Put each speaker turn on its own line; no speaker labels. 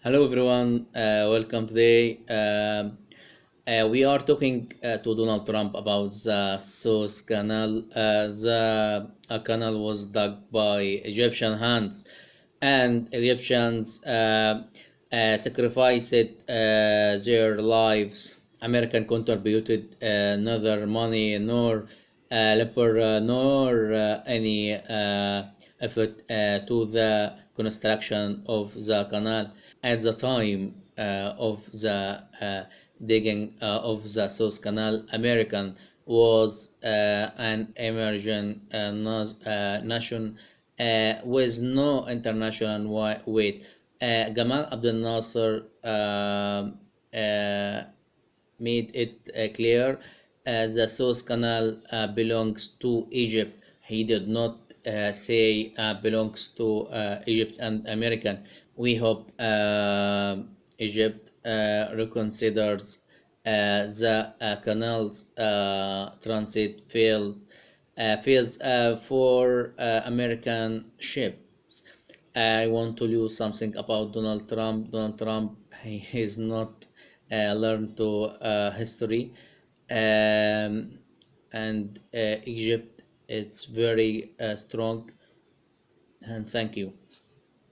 Hello everyone, welcome today. We are talking to Donald Trump about the Suez Canal. The canal was dug by Egyptian hands, and Egyptians sacrificed their lives. American contributed neither money nor labor nor any effort to the construction of the canal. At the time of the digging of the Suez Canal, American was an emerging nation with no international weight. Gamal Abdel Nasser made it clear the Suez Canal belongs to Egypt. He did not say belongs to Egypt and American. We hope Egypt reconsiders the canal's transit fees for American ships. I want to use something about Donald Trump. Donald Trump, he is not learned to history, and Egypt, it's very strong. And thank you.